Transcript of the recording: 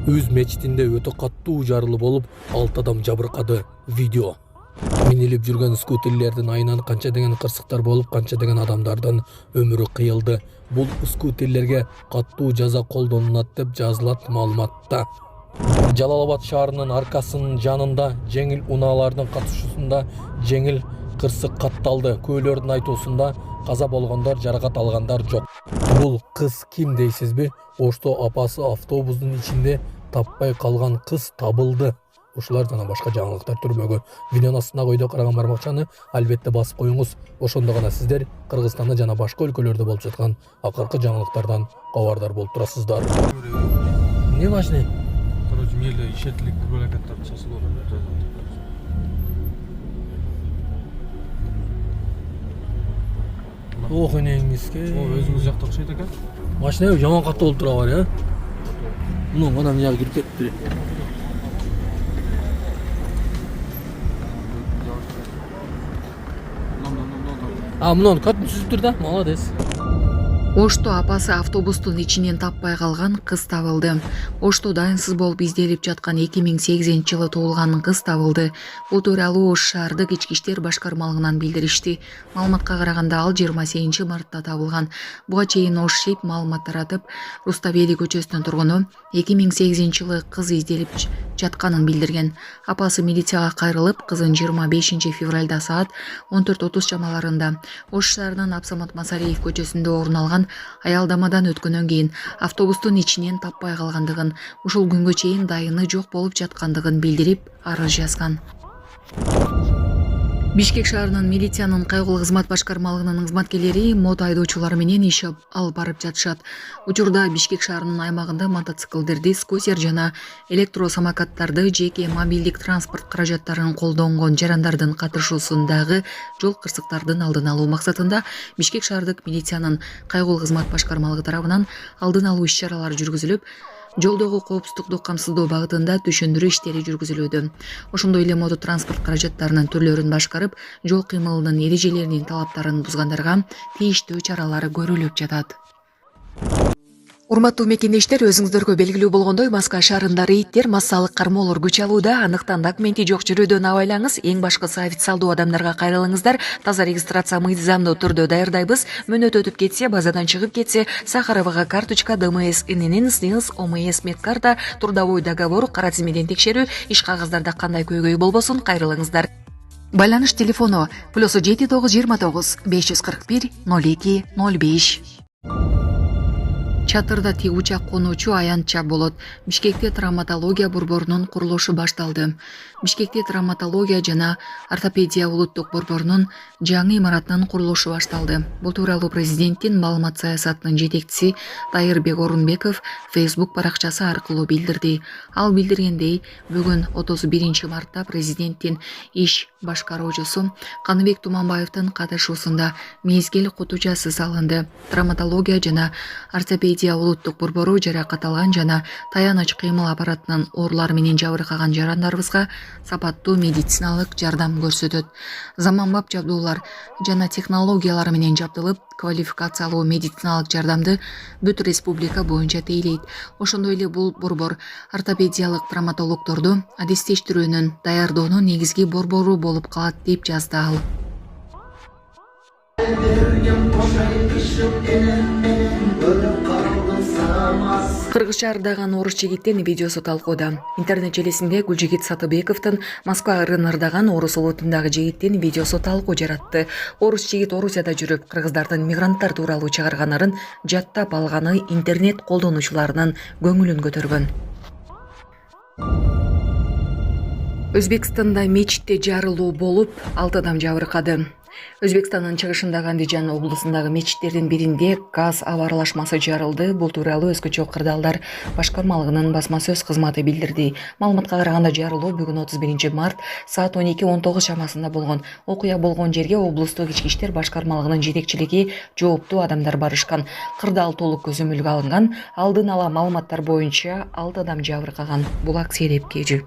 өз мечитинде өтө каттуу жарылып болуп, 6 адам жабыркады. Видео. Минилип жүргөн скутерлердин айынан канча деген кырсыктар болуп, канча деген адамдардын өмүрү кыйылды. Бул скутерлерге каттуу жаза колдонулат деп жазылат маалыматта. Жалал-Абад шаарынын аркасынын жанында жеңил унаалардын катышуусунда жеңил кырсык катталды. Көөлөрдүн айтуусунда каза болгондор, жаракат алгандар жок. Бул кыз ким дейсизби? Ошто апасы автобустун ичинде таппай калган кыз табылды. Ушулар жана башка жаңылыктар түрмөгө видеонун астына койдо караган бармакчаны албетте басып коюңуз. Ошондо гана сиздер Кыргызстанда жана башка өлкөлөрдө болуп жаткан акыркы жаңылыктардан кабардар болуп турасыздар. Не важный? Короче, мели ишетилик плакаттар часылып жатат. Ох, энеңизге. Өзүңүз жакта окшойт экен. Машина жаман катуу болуп тура бар, я. Мына мына жагы кирип кетти. Мынаны катын сүзүп да, молодец. Ошто апасы автобустун ичинен таппай калган кыз табылды. Ошто дайынсыз болуп изделип жаткан 2008-жылы туулган кыз табылды. Бул тууралуу Ош шаардык ички иштер башкармалыгынан билдиришти. Маалыматка караганда ал 28-мартта табылган. Буга чейин Ош ШИП маалымат таратып, Руставели көчөсүнүн тургуну 2008-жылы кыз изделип жатканын билдирген. Апасы милицияга кайрылып, кызын 25 февралда саат 14:30 чамаларында Ош шаарынын Абсамат Масалиев көчөсүндө орун алган аялдамадан өткөндөн кийин автобустун ичинен таппай калгандыгын, ушул күнгө чейин дайыны жок болуп жаткандыгын билдирип, арыз жазган. Бишкек шаарынын милициянын кайгылуу кызмат башкармалыгынын кызматкерлери мото айдоочулары менен иш алып барып жатышат. Учурда Бишкек шаарынын аймагында мотоциклдерди, скутер жана электросамокаттарды, жеке мобилдик транспорт каражаттарын колдонгон жарандардын катышуусундагы жол кырсыктардын алдын алуу максатында Бишкек шаардык милициянын кайгылуу кызмат башкармалыгы тарабынан алдын алуу иш-чаралары жүргүзүлүп, жолдогу коопсуздукту камсыздоо багытында түшүндүрүү иштери жүргүзүлүүдө. Ошондой эле мото транспорт каражаттарынын түрлөрүн башкарып, жол кыймылынын эрежелеринин талаптарын бузгандарга тийиштүү чаралар көрүлүп жатат. Урматтуу мекендештер, өзүңүздөргө белгилүү болгондой, Москва шаарында рейдтер, массалык кармоолор күч алууда. Андыктан документи жок жүрүүдөн абайлаңыз. Эң башкысы официалдуу адамдарга кайрылыңыздар. Таза регистрация мыйзамдуу түрдө даярдайбыз. Мөөнөт өтүп кетсе, базадан чыгып кетсе, Сахаровага карточка, ДМС, ИНН, СНИЛС, ОМС медкарта, трудовой договор, кара тизмеден текшерүү, иш кагаздарда кандай көйгөй болбосун, кайрылыңыздар. Байланыш телефону +7 929 541 02 05. Чатырда тигучак конуучу аянтча болот. Бишкекте травматология борборунун курулушу башталды. Бишкекте травматология жана ортопедия улуттук борборунун жаңы имаратынын курулушу башталды. Бул тууралуу президенттин маалымат саясатынын жетекчиси Тайырбек Орунбеков Facebook баракчасы аркылуу билдирди. Ал билдиргендей, бүгүн 31 мартта президенттин иш башкаруучусу Каныбек Туманбаевдин катышуусунда мезгил кутучасы салынды. Травматология жана ортопедия улуттук борбору жаракат алган жана таяныч кыймыл аппаратынын оорулары менен жабыркаган жарандарыбызга сапаттуу медициналык жардам көрсөтөт. Заманбап жабдуулар жана технологиялар менен жабдылып, квалификациялуу медициналык жардамды бүт республика боюнча тейлейт. Ошондой эле бул борбор ортопедиялык травматологдорду адистештирүүнүн, даярдоонун негизги борбору болуп калат деп жазды ал. Кыргыз шаарындагы орус жигиттин видеосу талкууда. Интернет желесинде Гүлжигит Сатыбековдун Москва рынырдаган орус улутундагы жигиттин видеосу талкуу жаратты. Орус жигит Орусияда жүрүп, кыргыздардын мигранттар тууралуу чыгарганарын жаттап алганы интернет колдонуучуларынын көңүлүн көтөргөн. Өзбекстанда мечитте жарылуу болуп, 6 адам жабыркады. Өзбекстандын чыгышындагы Андижан облусундагы мечиттердин биринде газ аба аралашмасы жарылды. Бул тууралуу Өзгөчө кырдаалдар башкармалыгынын басма сөз кызматы билдирди. Маалыматка караганда жарылуу бүгүн 31 март саат 12:19 чамасында болгон. Окуя болгон жерге облустук ички иштер башкармалыгынын жетекчилиги, жооптуу адамдар барышкан. Кырдаал толук көзөмөлгө алынган. Алдын ала маалыматтар боюнча 6 адам жабыркаган. Булак Серепкежи.